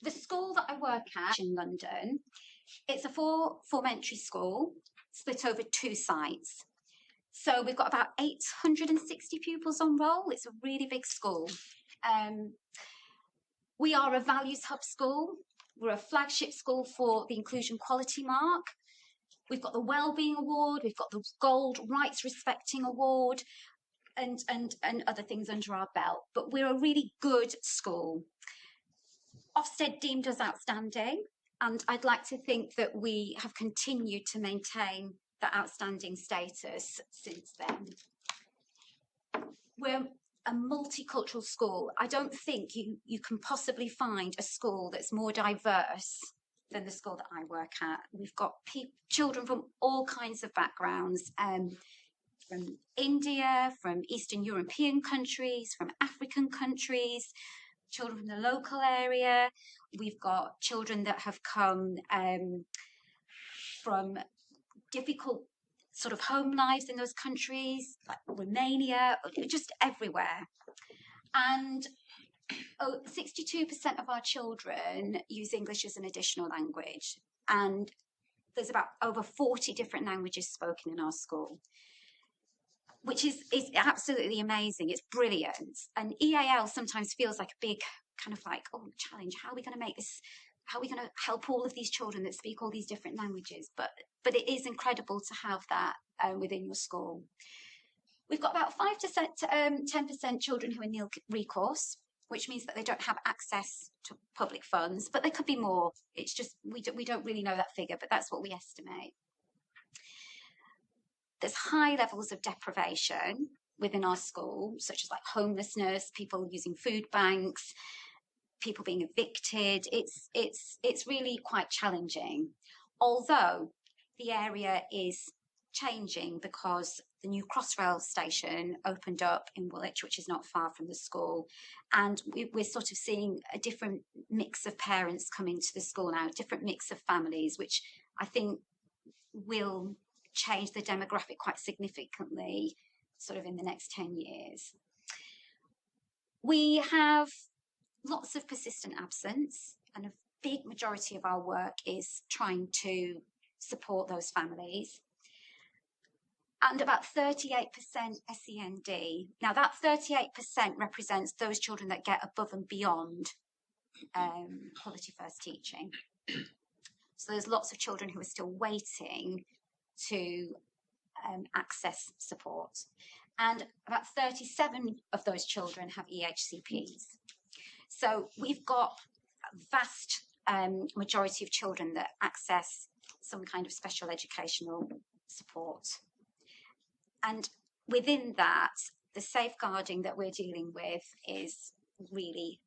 The school that I work at in London, it's a form-entry school split over 2 sites. So we've got about 860 pupils on roll. It's a really big school. We are a values hub school. We're a flagship school for the Inclusion Quality Mark. We've got the Wellbeing Award. We've got the Gold Rights Respecting Award and other things under our belt. But we're a really good school. Ofsted deemed us outstanding, and I'd like to think that we have continued to maintain that outstanding status since then. We're a multicultural school. I don't think you can possibly find a school that's more diverse than the school that I work at. We've got children from all kinds of backgrounds, from India, from Eastern European countries, from African countries, children from the local area. We've got children that have come from difficult sort of home lives in those countries, like Romania, just everywhere. And 62% of our children use English as an additional language. And there's about over 40 different languages spoken in our school, which is absolutely amazing. It's brilliant. And EAL sometimes feels like a big kind of like, oh, challenge. How are we going to make this? How are we going to help all of these children that speak all these different languages? But it is incredible to have that within your school. We've got about 5 to 10% children who are nil recourse, which means that they don't have access to public funds, but there could be more. It's just, we don't really know that figure, but that's what we estimate. There's high levels of deprivation within our school, such as like homelessness, people using food banks, people being evicted. It's really quite challenging. Although the area is changing because the new Crossrail station opened up in Woolwich, which is not far from the school, and we're sort of seeing a different mix of parents coming to the school now, a different mix of families, which I think will change the demographic quite significantly sort of in the next 10 years. We have lots of persistent absence, and a big majority of our work is trying to support those families. And about 38% SEND. Now that 38% represents those children that get above and beyond quality first teaching. So there's lots of children who are still waiting to access support. And about 37 of those children have EHCPs. So we've got a vast majority of children that access some kind of special educational support. And within that, the safeguarding that we're dealing with is really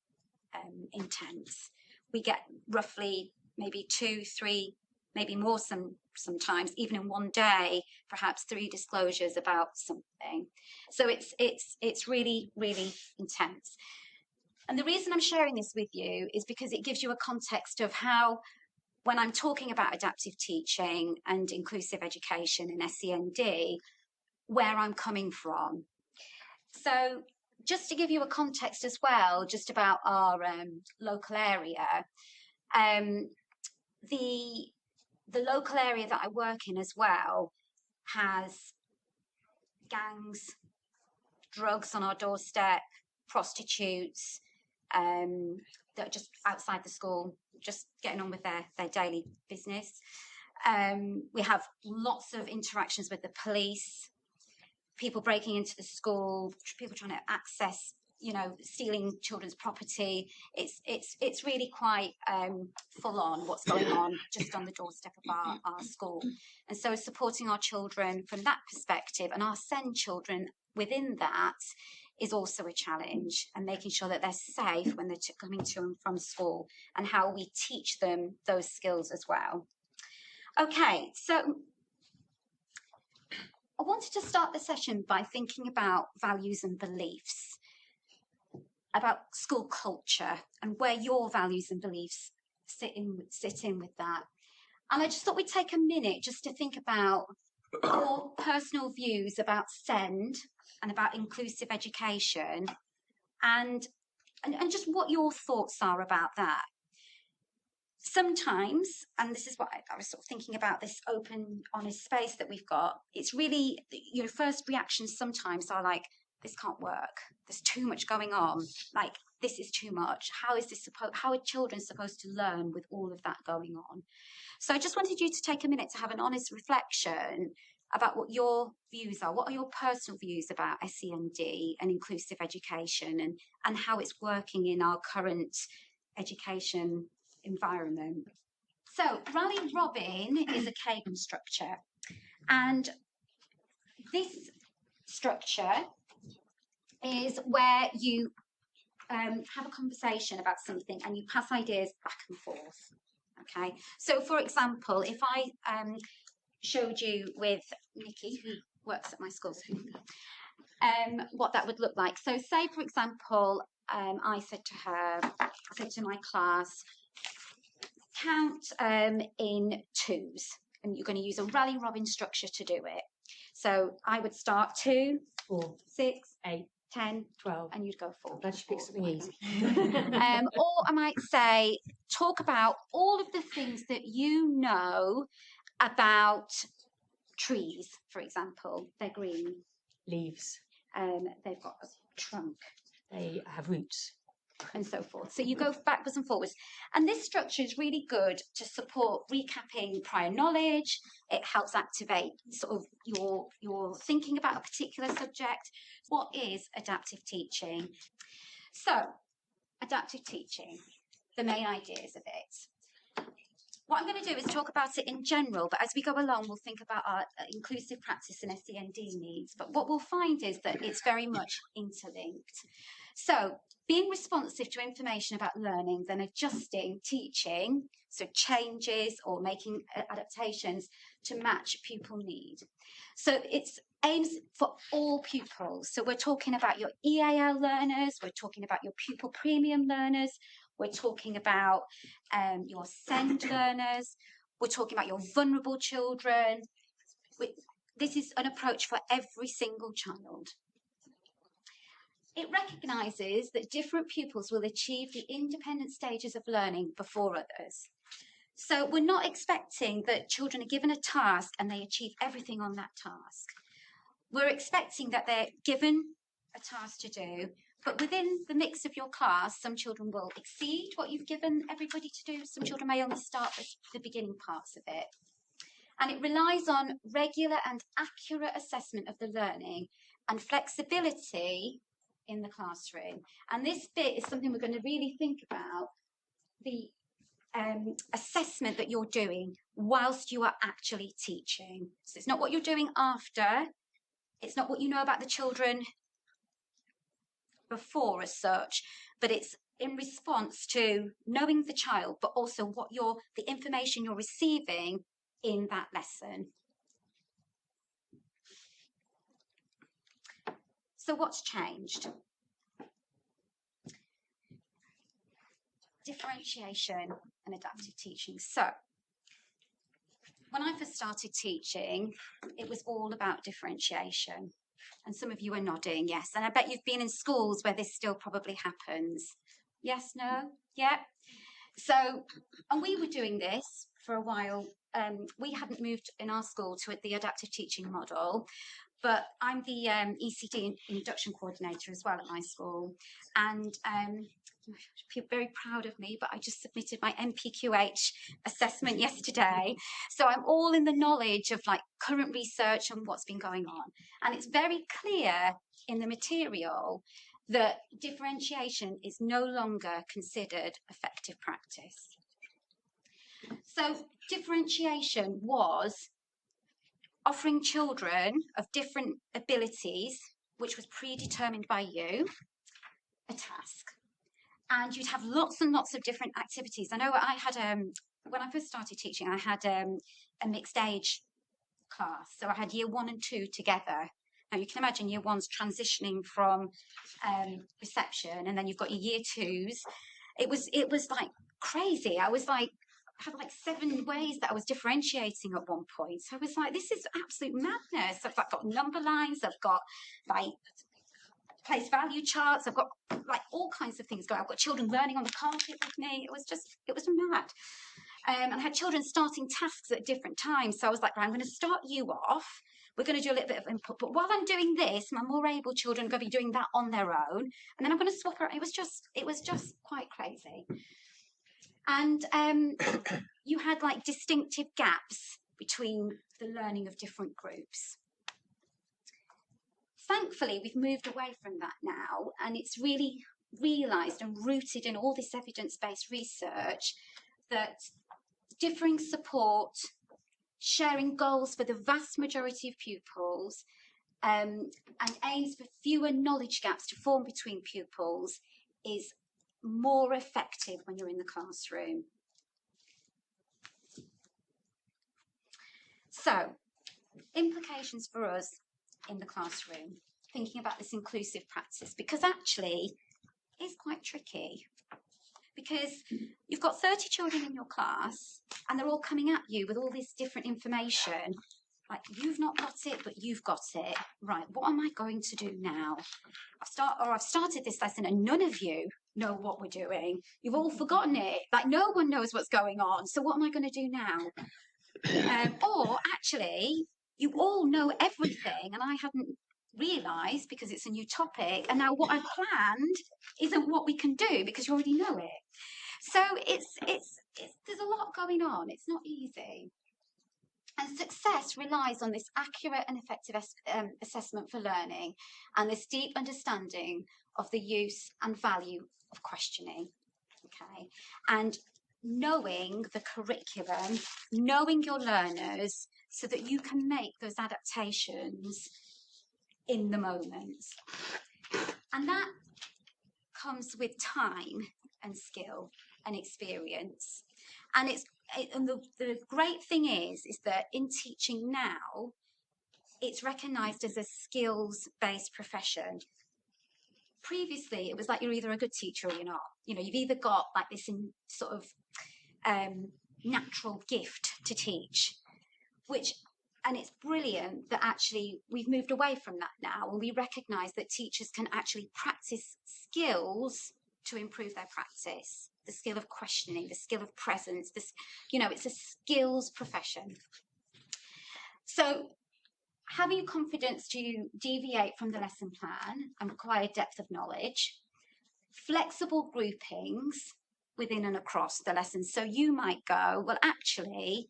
intense. We get roughly maybe 2, 3, maybe more sometimes, even in one day, perhaps 3 disclosures about something. So it's really, really intense. And the reason I'm sharing this with you is because it gives you a context of how, when I'm talking about adaptive teaching and inclusive education and SEND, where I'm coming from. So just to give you a context as well, just about our local area, the local area that I work in as well has gangs, drugs on our doorstep, prostitutes that are just outside the school, just getting on with their daily business. We have lots of interactions with the police, people breaking into the school, people trying to access, stealing children's property. It's really quite full on what's going on just on the doorstep of our school. And so supporting our children from that perspective and our SEND children within that is also a challenge, and making sure that they're safe when they're coming to and from school, and how we teach them those skills as well. Okay, so I wanted to start the session by thinking about values and beliefs, about school culture and where your values and beliefs sit in with that. And I just thought we'd take a minute just to think about your personal views about SEND and about inclusive education, and just what your thoughts are about that. sometimes, and this is what I was sort of thinking about, this open, honest space that we've got, it's really, first reactions sometimes are like, this can't work. There's too much going on. Like, this is too much. How are children supposed to learn with all of that going on? So I just wanted you to take a minute to have an honest reflection about what your views are. What are your personal views about SEND and inclusive education, and how it's working in our current education environment? So Rally Robin is a Kagan structure, and this structure is where you have a conversation about something and you pass ideas back and forth. Okay, so for example, if I showed you with Nikki, who works at my school, what that would look like. So say, for example, I said to my class, count in twos, and you're going to use a Rally Robin structure to do it. So I would start 2, 4, 6, 8, 10, 12. and you'd go 4. Glad you picked something easy. Or I might say, talk about all of the things that you know about trees, for example. They're green. Leaves. They've got a trunk. They have roots. And so forth. So you go backwards and forwards. And this structure is really good to support recapping prior knowledge. It helps activate sort of your thinking about a particular subject. What is adaptive teaching? So, adaptive teaching, the main ideas of it. What I'm going to do is talk about it in general, but as we go along, we'll think about our inclusive practice and SEND needs. But what we'll find is that it's very much interlinked. So, being responsive to information about learning, then adjusting teaching, so changes or making adaptations to match pupil need. So it's aims for all pupils. So we're talking about your EAL learners, we're talking about your pupil premium learners, we're talking about your SEND learners, we're talking about your vulnerable children. This is an approach for every single child. It recognises that different pupils will achieve the independent stages of learning before others. So we're not expecting that children are given a task and they achieve everything on that task. We're expecting that they're given a task to do, but within the mix of your class, some children will exceed what you've given everybody to do. Some children may only start with the beginning parts of it. And it relies on regular and accurate assessment of the learning and flexibility in the classroom. And this bit is something we're going to really think about, the assessment that you're doing whilst you are actually teaching. So it's not what you're doing after, it's not what you know about the children before as such, but it's in response to knowing the child, but also what the information you're receiving in that lesson. So what's changed? Differentiation and adaptive teaching. So when I first started teaching, it was all about differentiation. And some of you are nodding, yes. And I bet you've been in schools where this still probably happens. Yes, no, yeah. So, and we were doing this for a while. We hadn't moved in our school to the adaptive teaching model, but I'm the ECD induction coordinator as well at my school. And people are very proud of me, but I just submitted my NPQH assessment yesterday. So I'm all in the knowledge of like current research and what's been going on. And it's very clear in the material that differentiation is no longer considered effective practice. So differentiation was offering children of different abilities, which was predetermined by you, a task. And you'd have lots and lots of different activities. I know I had, when I first started teaching, I had a mixed age class. So I had year 1 and 2 together. Now you can imagine year 1's transitioning from reception, and then you've got your year 2s. It was like crazy. I had like 7 ways that I was differentiating at one point. So I was like, this is absolute madness. I've got number lines, I've got like place value charts, I've got like all kinds of things going. I've got children learning on the carpet with me. It was mad. And I had children starting tasks at different times. So I was like, right, I'm going to start you off. We're going to do a little bit of input. But while I'm doing this, my more able children are going to be doing that on their own. And then I'm going to swap around. It was just quite crazy. And you had like distinctive gaps between the learning of different groups. Thankfully, we've moved away from that now, and it's really realised and rooted in all this evidence-based research that differing support, sharing goals for the vast majority of pupils, and aims for fewer knowledge gaps to form between pupils is more effective when you're in the classroom. So, implications for us in the classroom, thinking about this inclusive practice, because actually it's quite tricky. Because you've got 30 children in your class and they're all coming at you with all this different information. Like, you've not got it, but you've got it. Right, what am I going to do now? I've started this lesson and none of you know what we're doing. You've all forgotten it. Like, no one knows what's going on. So what am I going to do now? Or actually, you all know everything and I hadn't realised because it's a new topic. And now what I've planned isn't what we can do because you already know it. So there's a lot going on. It's not easy. And success relies on this accurate and effective assessment for learning and this deep understanding of the use and value of questioning. Okay, and knowing the curriculum, knowing your learners so that you can make those adaptations in the moment. And that comes with time and skill and experience. And the great thing is that in teaching now, it's recognised as a skills-based profession. Previously, it was like you're either a good teacher or you're not. You know, you've either got like this sort of natural gift to teach, and it's brilliant that actually we've moved away from that now, and we recognise that teachers can actually practice skills to improve their practice. The skill of questioning, the skill of presence, it's a skills profession. So having confidence to deviate from the lesson plan and require depth of knowledge, flexible groupings within and across the lesson. So you might go, well, actually,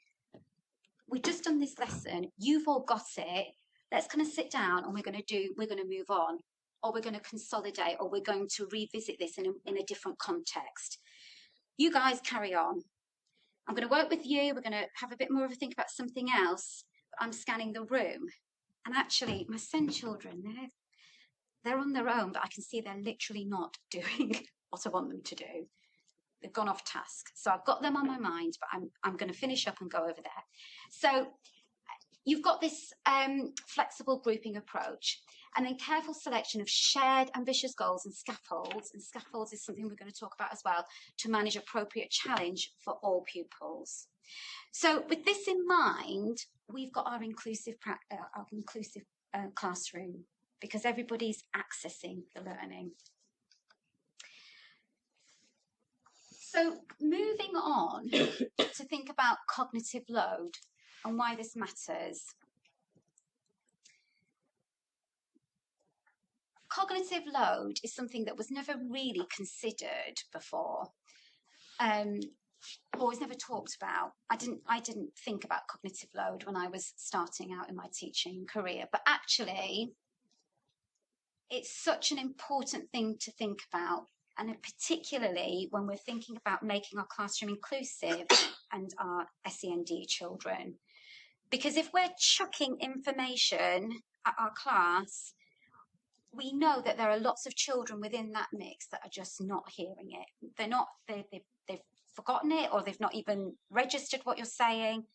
we've just done this lesson, you've all got it, let's kind of sit down and we're going to move on, or we're going to consolidate, or we're going to revisit this in a different context. You guys carry on. I'm going to work with you, we're going to have a bit more of a think about something else. I'm scanning the room. And actually, my SEND children, they're on their own, but I can see they're literally not doing what I want them to do. They've gone off task. So I've got them on my mind, but I'm going to finish up and go over there. So you've got this flexible grouping approach, and then careful selection of shared ambitious goals and scaffolds. And scaffolds is something we're going to talk about as well, to manage appropriate challenge for all pupils. So with this in mind, we've got our inclusive classroom, because everybody's accessing the learning. So moving on to think about cognitive load and why this matters. Cognitive load is something that was never really considered before, or was never talked about. I didn't think about cognitive load when I was starting out in my teaching career, but actually it's such an important thing to think about, and particularly when we're thinking about making our classroom inclusive and our SEND children. Because if we're chucking information at our class, we know that there are lots of children within that mix that are just not hearing it. They've forgotten it, or they've not even registered what you're saying.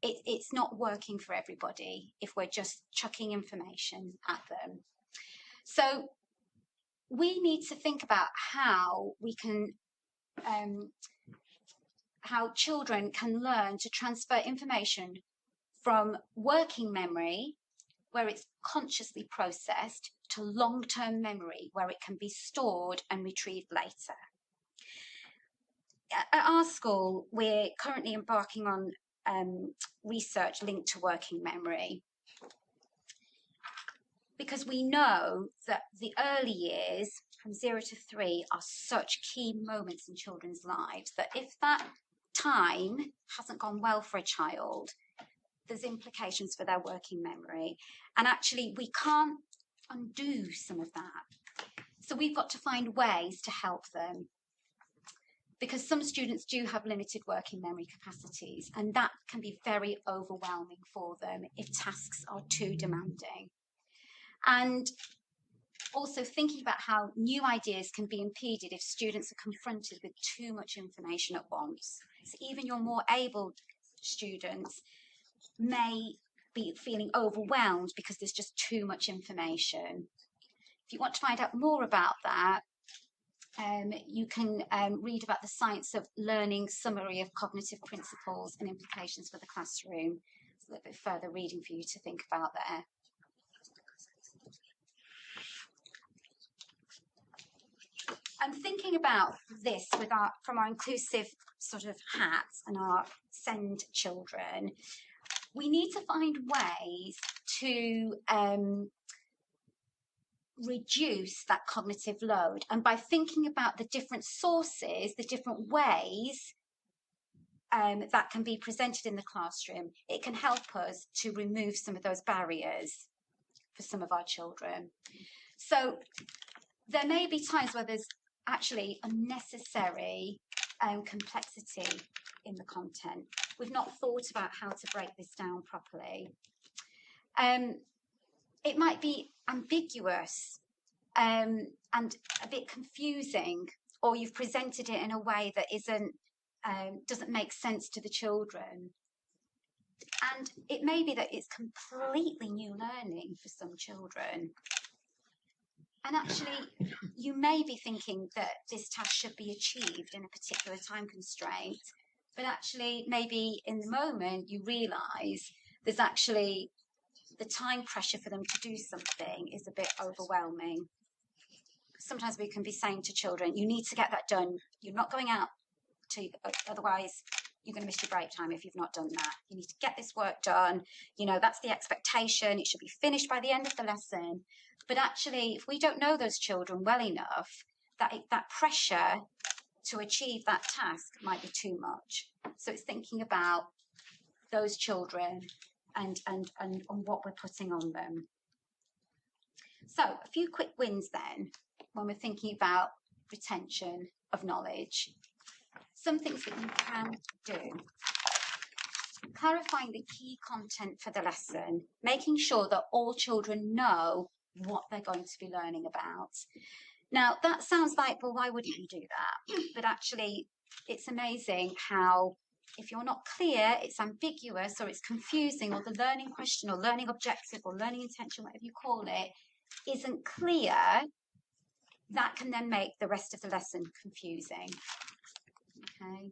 It's not working for everybody if we're just chucking information at them. So we need to think about how we can, how children can learn to transfer information from working memory, where it's consciously processed, to long-term memory, where it can be stored and retrieved later. at our school, we're currently embarking on research linked to working memory, because we know that the early years from 0 to 3 are such key moments in children's lives that if that time hasn't gone well for a child, there's implications for their working memory. And actually, we can't undo some of that. So we've got to find ways to help them, because some students do have limited working memory capacities, and that can be very overwhelming for them if tasks are too demanding. And also thinking about how new ideas can be impeded if students are confronted with too much information at once. So even your more able students may be feeling overwhelmed because there's just too much information. If you want to find out more about that, you can read about the Science of Learning summary of cognitive principles and implications for the classroom. It's a little bit further reading for you to think about there. I'm thinking about this with from our inclusive sort of hats and our SEND children. We need to find ways to reduce that cognitive load. And by thinking about the different sources, the different ways that can be presented in the classroom, it can help us to remove some of those barriers for some of our children. So there may be times where there's actually unnecessary complexity in the content. We've not thought about how to break this down properly. It might be ambiguous and a bit confusing, or you've presented it in a way that doesn't make sense to the children. And it may be that it's completely new learning for some children. And actually, you may be thinking that this task should be achieved in a particular time constraint, but actually maybe in the moment you realise there's actually the time pressure for them to do something is a bit overwhelming. Sometimes we can be saying to children, you need to get that done. You're not going out otherwise you're going to miss your break time if you've not done that. You need to get this work done. You know, that's the expectation. It should be finished by the end of the lesson. But actually, if we don't know those children well enough, that pressure to achieve that task might be too much. So it's thinking about those children and what we're putting on them. So a few quick wins then when we're thinking about retention of knowledge. Some things that you can do. Clarifying the key content for the lesson, making sure that all children know what they're going to be learning about. Now, that sounds like, well, why wouldn't you do that? But actually, it's amazing how if you're not clear, it's ambiguous or it's confusing, or the learning question or learning objective or learning intention, whatever you call it, isn't clear, that can then make the rest of the lesson confusing. Okay.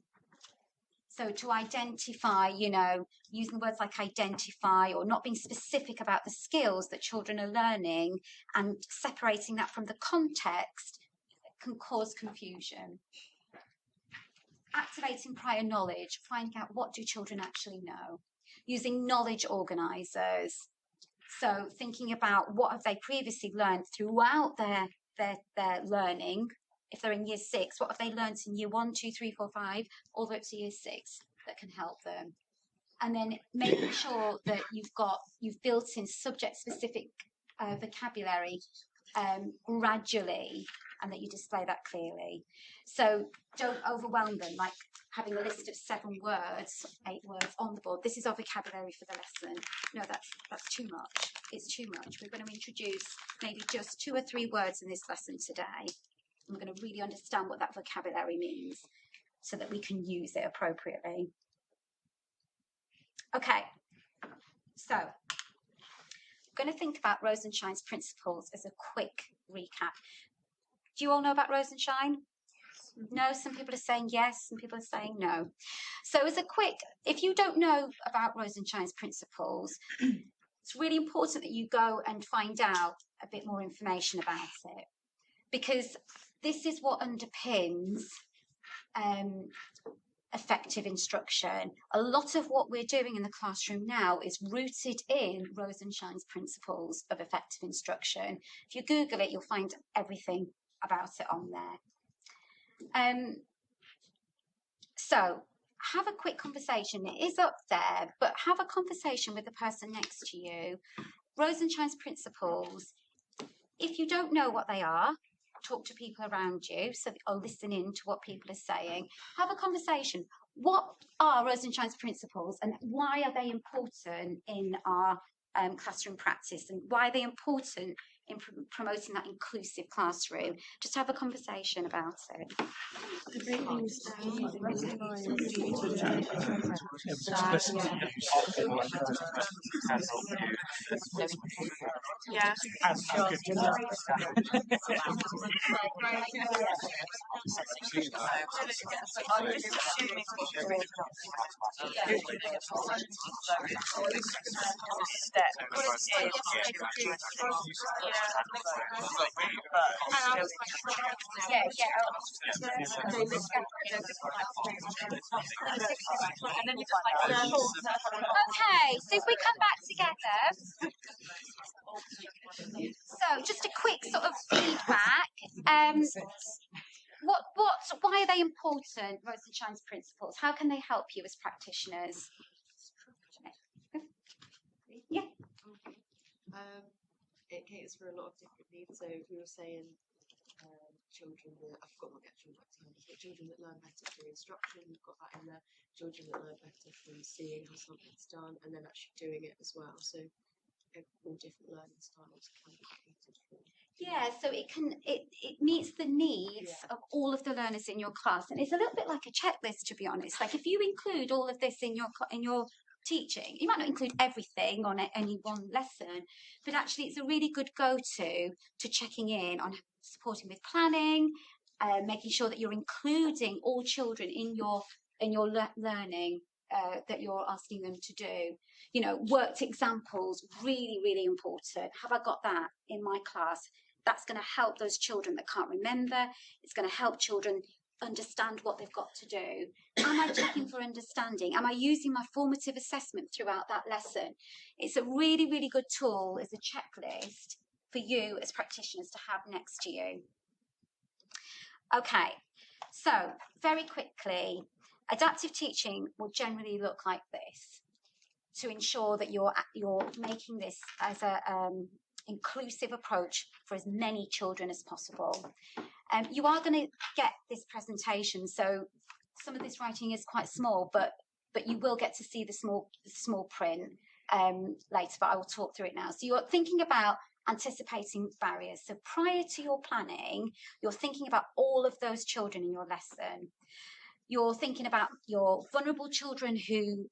So to identify, you know, using words like identify or not being specific about the skills that children are learning and separating that from the context can cause confusion. Activating prior knowledge, finding out what do children actually know. Using knowledge organisers. So thinking about what have they previously learned throughout their learning. If they're in year 6, what have they learned in year 1, 2, 3, 4, 5, all the way up to year 6 that can help them? And then making sure that you've built in subject-specific vocabulary gradually, and that you display that clearly. So don't overwhelm them, like having a list of 7 words, 8 words on the board. This is our vocabulary for the lesson. No, that's too much. It's too much. We're going to introduce maybe just 2 or 3 words in this lesson today. We're going to really understand what that vocabulary means so that we can use it appropriately. Okay, so I'm going to think about Rosenshine's principles as a quick recap. Do you all know about Rosenshine? No, some people are saying yes, some people are saying no. So as a quick, if you don't know about Rosenshine's principles, it's really important that you go and find out a bit more information about it, because this is what underpins effective instruction. A lot of what we're doing in the classroom now is rooted in Rosenshine's principles of effective instruction. If you Google it, you'll find everything about it on there. So have a quick conversation. It is up there, but have a conversation with the person next to you. Rosenshine's principles, if you don't know what they are, talk to people around you so that you're listening to what people are saying. Have a conversation. What are Rosenshine's principles and why are they important in our classroom practice, and why are they important in promoting that inclusive classroom? Just have a conversation about it. Yeah. Okay, so if we come back together. So just a quick sort of feedback. Why are they important, Rosenshine's principles? How can they help you as practitioners? Yeah. It caters for a lot of different needs. So we were saying children that, I've got my actual terms, but children that learn better through instruction, we've got that in there. Children that learn better from seeing how something's done and then actually doing it as well. So all different learning styles can be catered for. Yeah, so it meets the needs of all of the learners in your class, and it's a little bit like a checklist, to be honest. Like if you include all of this in your teaching, you might not include everything on any one lesson, but actually it's a really good go-to to checking in on supporting with planning, making sure that you're including all children in your learning that you're asking them to do. You know, worked examples, really, really important. Have I got that in my class? That's going to help those children that can't remember. It's going to help children understand what they've got to do. Am I checking for understanding? Am I using my formative assessment throughout that lesson? It's a really, really good tool as a checklist for you as practitioners to have next to you. Okay, so very quickly, adaptive teaching will generally look like this to ensure that you're making this as a inclusive approach for as many children as possible. You are going to get this presentation, so some of this writing is quite small, but you will get to see the small print later, but I will talk through it now. So you're thinking about anticipating barriers. So prior to your planning, you're thinking about all of those children in your lesson. You're thinking about your vulnerable children who,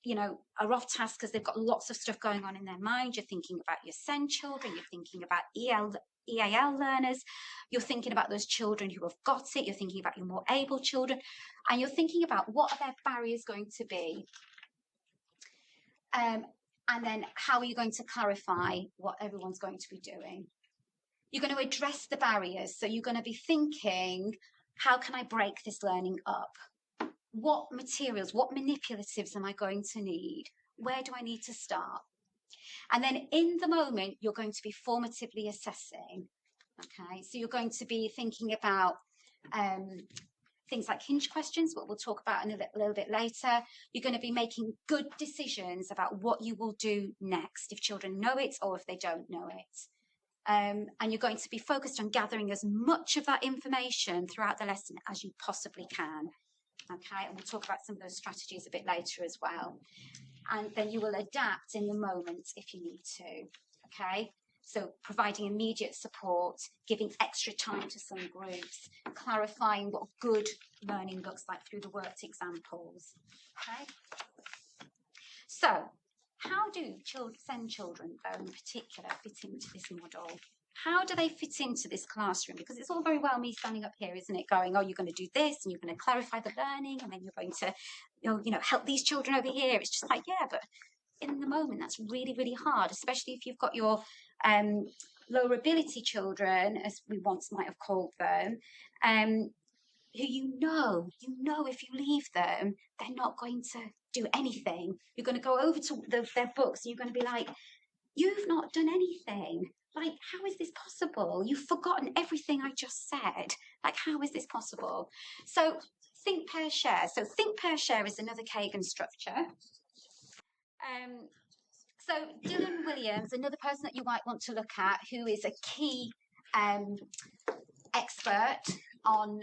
you know, are off task because they've got lots of stuff going on in their mind. You're thinking about your SEND children. You're thinking about EAL learners. You're thinking about those children who have got it. You're thinking about your more able children. And you're thinking about what are their barriers going to be. And then how are you going to clarify what everyone's going to be doing? You're going to address the barriers. So you're going to be thinking, how can I break this learning up? What materials, what manipulatives am I going to need? Where do I need to start? And then in the moment, you're going to be formatively assessing. Okay, so you're going to be thinking about things like hinge questions, what we'll talk about in a little bit later. You're going to be making good decisions about what you will do next, if children know it or if they don't know it. And you're going to be focused on gathering as much of that information throughout the lesson as you possibly can. Okay, and we'll talk about some of those strategies a bit later as well. And then you will adapt in the moment if you need to. Okay, so providing immediate support, giving extra time to some groups, clarifying what good learning looks like through the worked examples. Okay, so how do SEND children, though, in particular, fit into this model? How do they fit into this classroom? Because it's all very well me standing up here, isn't it, going, oh, you're going to do this, and you're going to clarify the learning, and then you're going to, you know, help these children over here. It's just like, yeah, but in the moment, that's really, really hard, especially if you've got your lower ability children, as we once might have called them, who you know if you leave them, they're not going to do anything. You're going to go over to their books and you're going to be like, you've not done anything. Like, how is this possible? You've forgotten everything I just said. Like, how is this possible? So think, pair, share. So think, pair, share is another Kagan structure. So Dylan Williams, another person that you might want to look at, who is a key expert on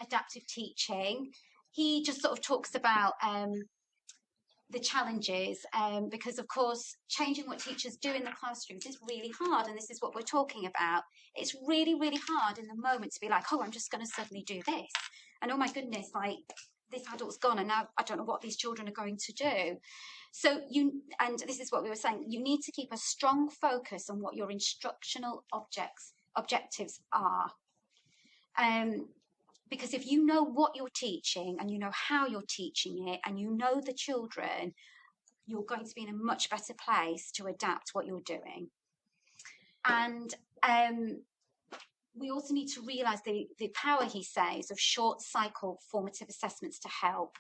adaptive teaching. He just sort of talks about the challenges, because of course changing what teachers do in the classrooms is really hard, and this is what we're talking about. It's really, really hard in the moment to be like, oh, I'm just going to suddenly do this, and oh my goodness, like this adult's gone and now I don't know what these children are going to do. So and this is what we were saying, you need to keep a strong focus on what your instructional objectives are. Because if you know what you're teaching and you know how you're teaching it and you know the children, you're going to be in a much better place to adapt what you're doing. And we also need to realise the power, he says, of short cycle formative assessments to help.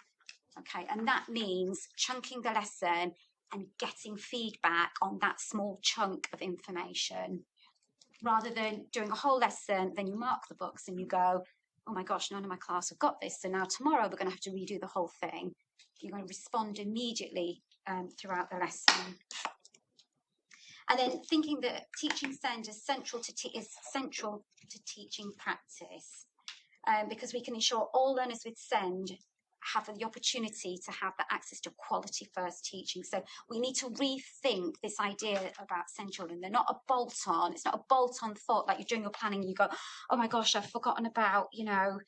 Okay, and that means chunking the lesson and getting feedback on that small chunk of information, rather than doing a whole lesson, then you mark the books and you go, oh my gosh, none of my class have got this, so now tomorrow we're going to have to redo the whole thing. You're going to respond immediately throughout the lesson. And then thinking that teaching SEND is central to teaching practice, because we can ensure all learners with SEND have the opportunity to have the access to quality first teaching. So we need to rethink this idea about SEND children. They're not a bolt-on. It's not a bolt-on thought, like you're doing your planning and you go, oh my gosh, I've forgotten about, you know,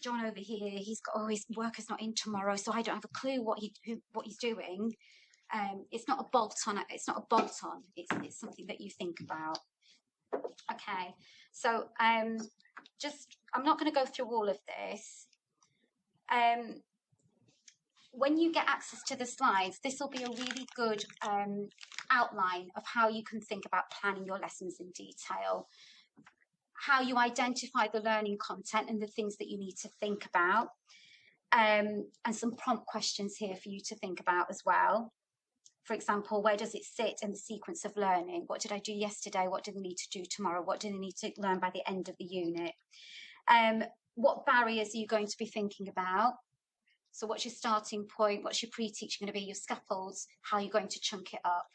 John over here. He's got, oh, his worker's not in tomorrow, so I don't have a clue what he's doing. It's not a bolt-on. It's not a bolt-on. It's something that you think about. Okay, so I'm not going to go through all of this. When you get access to the slides, this will be a really good outline of how you can think about planning your lessons in detail, how you identify the learning content and the things that you need to think about, and some prompt questions here for you to think about as well. For example, where does it sit in the sequence of learning? What did I do yesterday? What do they need to do tomorrow? What do they need to learn by the end of the unit? What barriers are you going to be thinking about? So what's your starting point? What's your pre-teaching going to be? Your scaffolds? How are you going to chunk it up?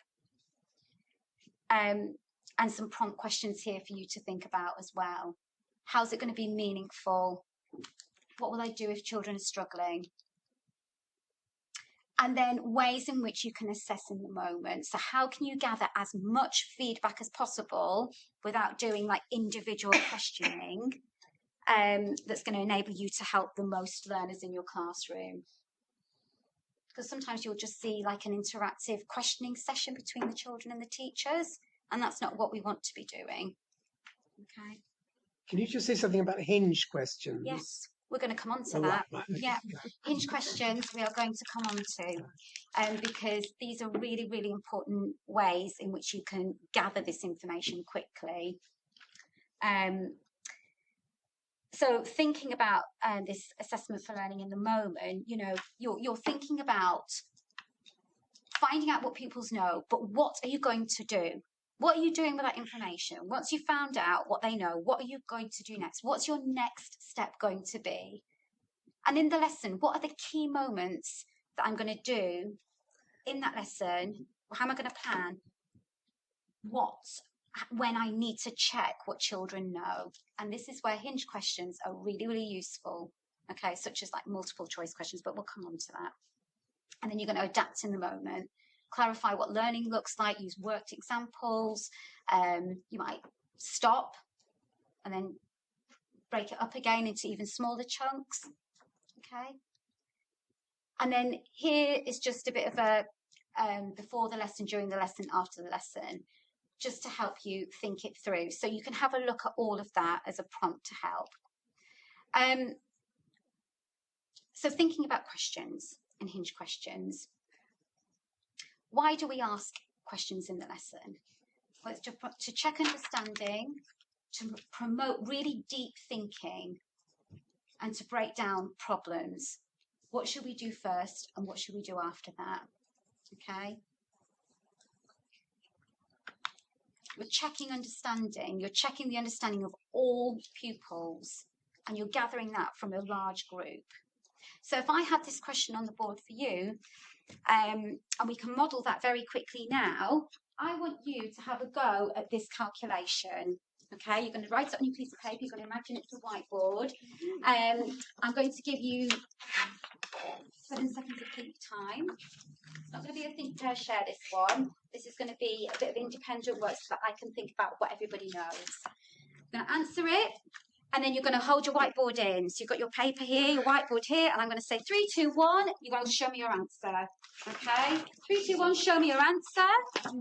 And some prompt questions here for you to think about as well. How's it going to be meaningful? What will I do if children are struggling? And then ways in which you can assess in the moment. So how can you gather as much feedback as possible without doing like individual questioning? That's going to enable you to help the most learners in your classroom. Because sometimes you'll just see like an interactive questioning session between the children and the teachers, and that's not what we want to be doing. Okay. Can you just say something about hinge questions? Yes, we're going to come on to that. Right. Yeah, hinge questions we are going to come on to, because these are really, really important ways in which you can gather this information quickly. So thinking about this assessment for learning in the moment, you know, you're thinking about finding out what pupils know, but what are you going to do? What are you doing with that information? Once you've found out what they know, what are you going to do next? What's your next step going to be? And in the lesson, what are the key moments that I'm going to do in that lesson? How am I going to plan? When I need to check what children know. And this is where hinge questions are really, really useful, okay, such as like multiple choice questions, but we'll come on to that. And then you're going to adapt in the moment, clarify what learning looks like, use worked examples. You might stop and then break it up again into even smaller chunks, okay? And then here is just a bit of a before the lesson, during the lesson, after the lesson, just to help you think it through. So you can have a look at all of that as a prompt to help. So thinking about questions and hinge questions. Why do we ask questions in the lesson? Well, it's to check understanding, to promote really deep thinking, and to break down problems. What should we do first and what should we do after that? Okay. You're checking understanding. You're checking the understanding of all pupils, and you're gathering that from a large group. So if I had this question on the board for you, and we can model that very quickly now, I want you to have a go at this calculation. Okay, you're going to write it on your piece of paper. You're going to imagine it's a whiteboard. I'm going to give you 7 seconds of think time. It's not going to be a think, dare, share this one. This is going to be a bit of independent work so that I can think about what everybody knows. I'm going to answer it, and then you're going to hold your whiteboard in. So you've got your paper here, your whiteboard here, and I'm going to say 3, 2, 1. You're going to show me your answer. Okay? 3, 2, 1, show me your answer.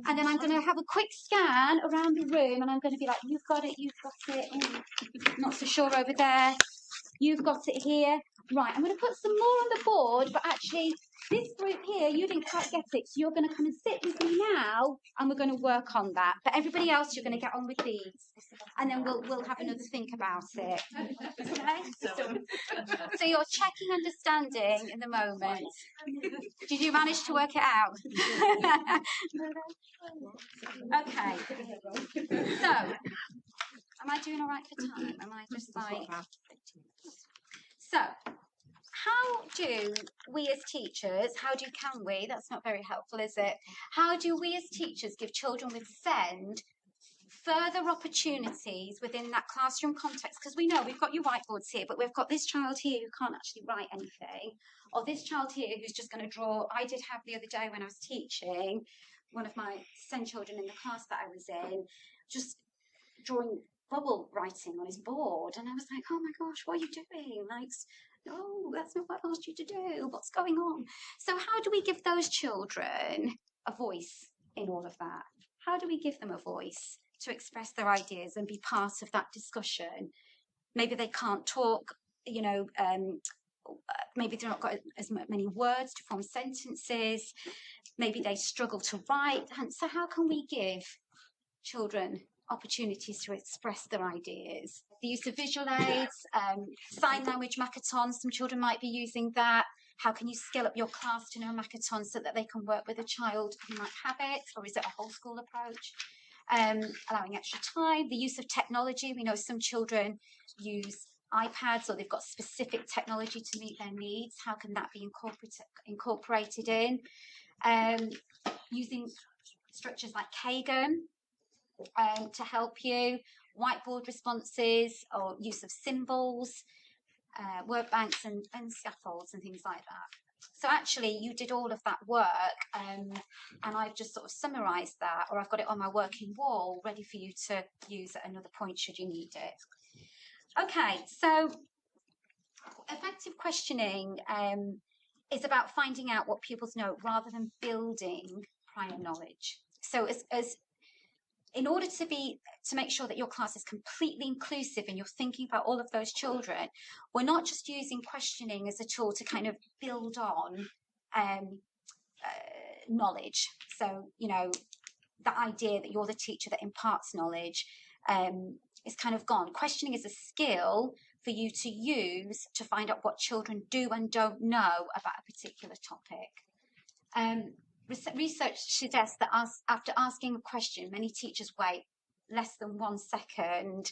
And then I'm going to have a quick scan around the room, and I'm going to be like, you've got it, you've got it. Oh, not so sure over there. You've got it here. Right, I'm going to put some more on the board, but actually this group here, you didn't quite get it, so you're going to come and sit with me now, and we're going to work on that. But everybody else, you're going to get on with these, and then we'll have another think about it. Okay? So you're checking understanding in the moment. Did you manage to work it out? Okay. So, am I doing all right for time? Am I just like... So, how do we as teachers, can we, that's not very helpful, is it? How do we as teachers give children with SEND further opportunities within that classroom context? Because we know we've got your whiteboards here, but we've got this child here who can't actually write anything, or this child here who's just going to draw. I did have the other day when I was teaching, one of my SEND children in the class that I was in, just drawing bubble writing on his board, and I was like, oh my gosh, what are you doing? Like, no, that's not what I've asked you to do. What's going on? So how do we give those children a voice in all of that? How do we give them a voice to express their ideas and be part of that discussion? Maybe they can't talk, maybe they've not got as many words to form sentences. Maybe they struggle to write. And so how can we give children opportunities to express their ideas? The use of visual aids, sign language Makaton, some children might be using that. How can you scale up your class to know Makaton so that they can work with a child who might have it, or is it a whole school approach? Allowing extra time, the use of technology. We know some children use iPads, or they've got specific technology to meet their needs. How can that be incorporated in? Using structures like Kagan to help you, whiteboard responses, or use of symbols, word banks and scaffolds and things like that. So actually you did all of that work, and I've just sort of summarised that, or I've got it on my working wall ready for you to use at another point should you need it. Okay, so effective questioning is about finding out what pupils know rather than building prior knowledge. So as in order to make sure that your class is completely inclusive and you're thinking about all of those children, we're not just using questioning as a tool to kind of build on knowledge. So, the idea that you're the teacher that imparts knowledge is kind of gone. Questioning is a skill for you to use to find out what children do and don't know about a particular topic. Research suggests that after asking a question, many teachers wait less than 1 second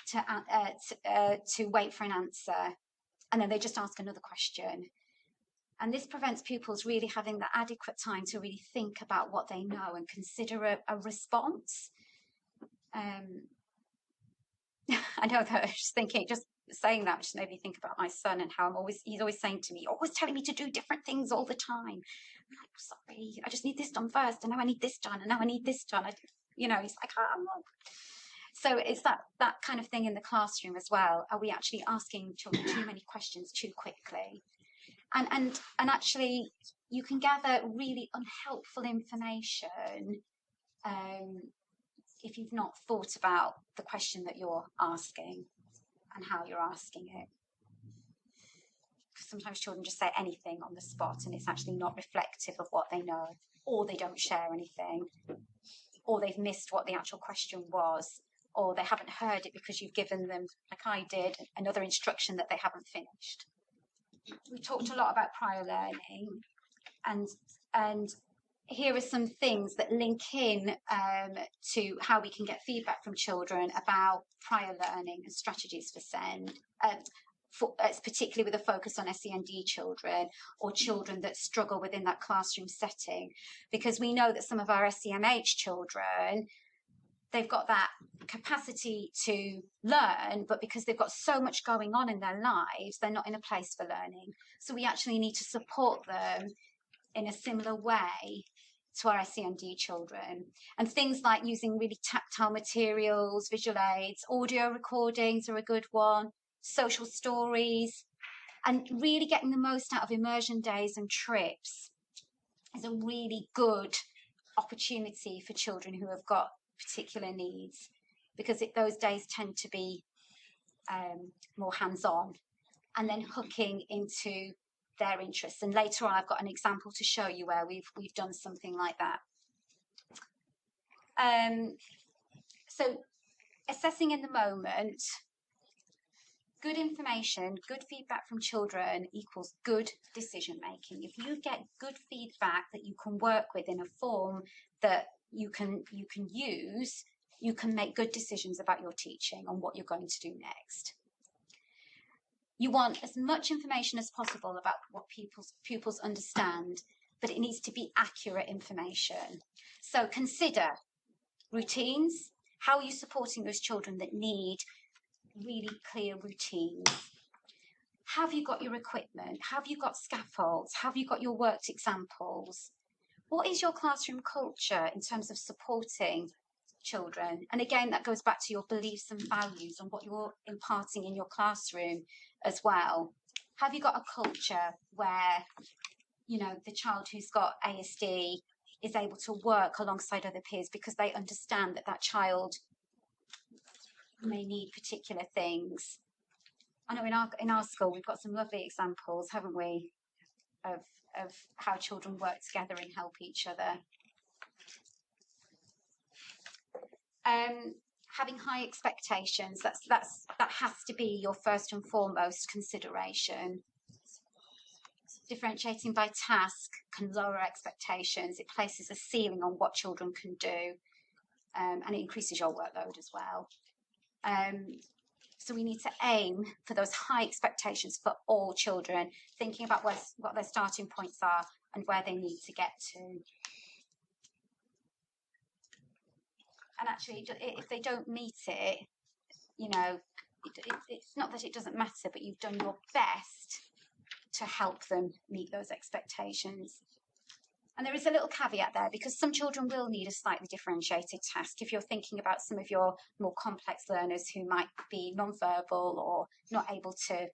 to wait for an answer, and then they just ask another question. And this prevents pupils really having the adequate time to really think about what they know and consider a response. I know that I was just thinking, just saying that just made me think about my son and how he's always saying to me, you're always telling me to do different things all the time. I'm like, sorry, I just need this done first, and now I need this done, and now I need this done. He's like, I'm not. So it's that kind of thing in the classroom as well. Are we actually asking children too many questions too quickly? And actually, you can gather really unhelpful information if you've not thought about the question that you're asking and how you're asking it. Sometimes children just say anything on the spot, and it's actually not reflective of what they know, or they don't share anything, or they've missed what the actual question was, or they haven't heard it because you've given them, like I did, another instruction that they haven't finished. We talked a lot about prior learning, and here are some things that link in to how we can get feedback from children about prior learning and strategies for SEND, particularly with a focus on SEND children or children that struggle within that classroom setting, because we know that some of our SEMH children, they've got that capacity to learn, but because they've got so much going on in their lives, they're not in a place for learning. So we actually need to support them in a similar way to our SEND children. And things like using really tactile materials, visual aids, audio recordings are a good one, social stories, and really getting the most out of immersion days and trips is a really good opportunity for children who have got particular needs, because those days tend to be more hands-on, and then hooking into their interests. And later on I've got an example to show you where we've done something like that. So assessing in the moment, good information, good feedback from children equals good decision making. If you get good feedback that you can work with in a form that you can use, you can make good decisions about your teaching and what you're going to do next. You want as much information as possible about what pupils understand, but it needs to be accurate information. So consider routines. How are you supporting those children that need really clear routines? Have you got your equipment? Have you got scaffolds? Have you got your worked examples? What is your classroom culture in terms of supporting children? And again, that goes back to your beliefs and values and what you're imparting in your classroom as well. Have you got a culture where, you know, the child who's got ASD is able to work alongside other peers because they understand that that child may need particular things? I know in our school we've got some lovely examples, haven't we, of how children work together and help each other. Having high expectations, that has to be your first and foremost consideration. Differentiating by task can lower expectations. It places a ceiling on what children can do, and it increases your workload as well. So we need to aim for those high expectations for all children, thinking about what their starting points are and where they need to get to. And actually, if they don't meet it, you know, it's not that it doesn't matter, but you've done your best to help them meet those expectations. And there is a little caveat there, because some children will need a slightly differentiated task. If you're thinking about some of your more complex learners who might be non-verbal or not able to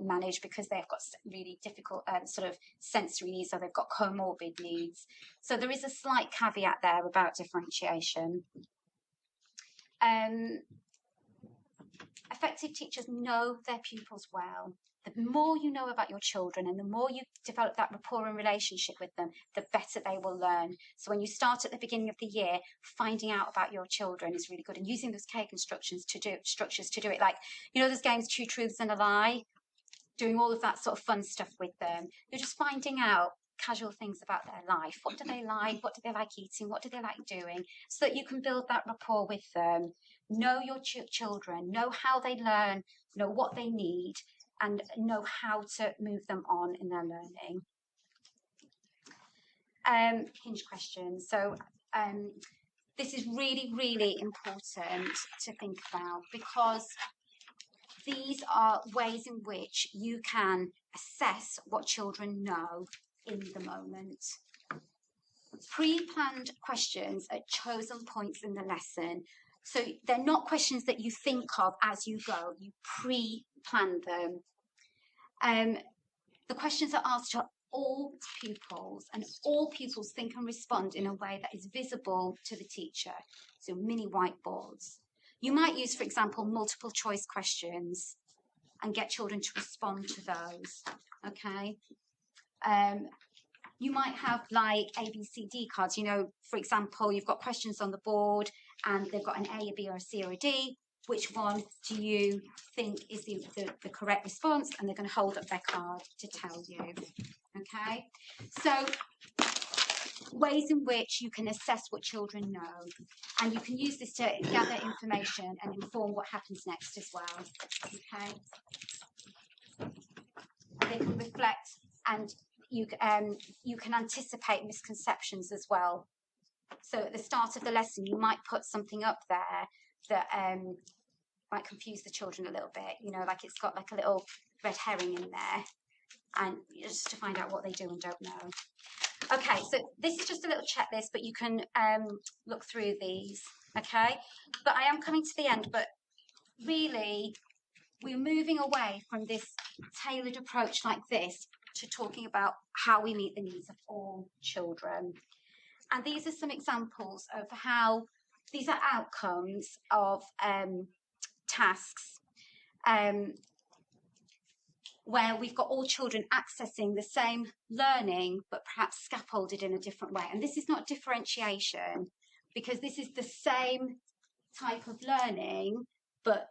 manage because they've got really difficult sort of sensory needs, or they've got comorbid needs. So there is a slight caveat there about differentiation. Effective teachers know their pupils well. The more you know about your children and the more you develop that rapport and relationship with them, the better they will learn. So when you start at the beginning of the year, finding out about your children is really good, and using those cake instructions to do it. Like, you know, those games, Two Truths and a Lie, doing all of that sort of fun stuff with them. You're just finding out casual things about their life. What do they like? What do they like eating? What do they like doing? So that you can build that rapport with them. Know your children, know how they learn, know what they need, and know how to move them on in their learning. Hinge questions. So this is really, really important to think about, because these are ways in which you can assess what children know in the moment. Pre-planned questions at chosen points in the lesson. So they're not questions that you think of as you go, you pre-plan them. The questions are asked to all pupils, and all pupils think and respond in a way that is visible to the teacher. So mini whiteboards. You might use, for example, multiple choice questions and get children to respond to those, okay? You might have like ABCD cards, you know, for example, you've got questions on the board and they've got an A, a B or a C or a D. Which one do you think is the correct response? And they're going to hold up their card to tell you. Okay, so ways in which you can assess what children know, and you can use this to gather information and inform what happens next as well. Okay, they can reflect, and you can anticipate misconceptions as well. So at the start of the lesson, you might put something up there that might confuse the children a little bit. You know, like it's got like a little red herring in there, and just to find out what they do and don't know. Okay, so this is just a little checklist, but you can look through these, okay? But I am coming to the end, but really, we're moving away from this tailored approach like this to talking about how we meet the needs of all children. And these are some examples of how these are outcomes of tasks where we've got all children accessing the same learning, but perhaps scaffolded in a different way. And this is not differentiation, because this is the same type of learning, but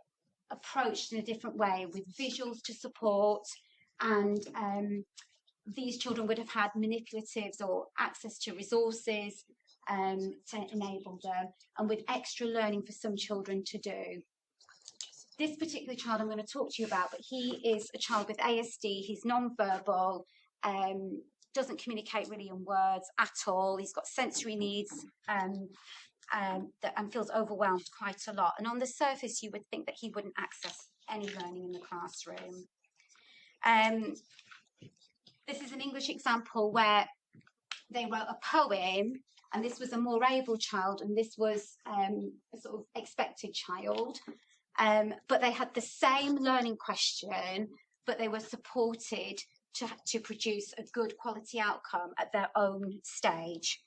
approached in a different way with visuals to support. And these children would have had manipulatives or access to resources to enable them, and with extra learning for some children to do. This particular child I'm going to talk to you about, but he is a child with ASD. He's non-verbal, doesn't communicate really in words at all. He's got sensory needs and feels overwhelmed quite a lot. And on the surface, you would think that he wouldn't access any learning in the classroom. This is an English example where they wrote a poem, and this was a more able child, and this was a sort of expected child. But they had the same learning question, but they were supported to produce a good quality outcome at their own stage.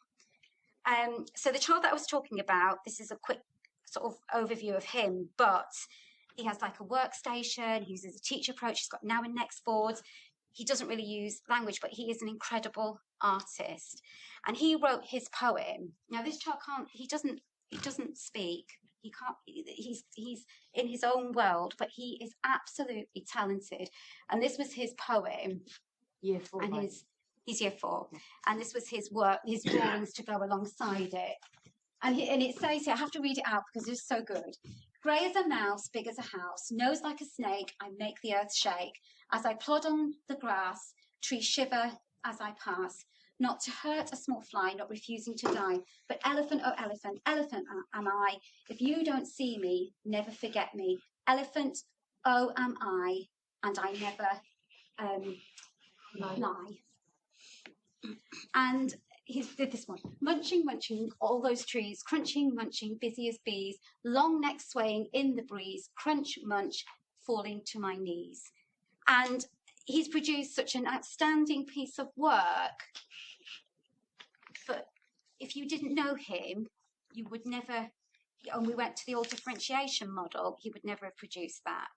So the child that I was talking about, this is a quick sort of overview of him, but he has like a workstation, he uses a teacher approach, he's got now and next boards. He doesn't really use language, but he is an incredible artist. And he wrote his poem. Now this child he doesn't speak. He can't, he's in his own world, but he is absolutely talented. And this was his poem. Year 4. And he's year 4. And this was his work, his drawings to go alongside it. And it says here, I have to read it out because it's so good. Grey as a mouse, big as a house, nose like a snake, I make the earth shake. As I plod on the grass, trees shiver as I pass. Not to hurt a small fly, not refusing to die. But elephant, oh elephant, elephant am I. If you don't see me, never forget me. Elephant, oh am I, and I never lie. And he did this one. Munching, munching, all those trees, crunching, munching, busy as bees, long neck swaying in the breeze, crunch, munch, falling to my knees. And he's produced such an outstanding piece of work, but if you didn't know him, you would never, and we went to the all differentiation model, he would never have produced that.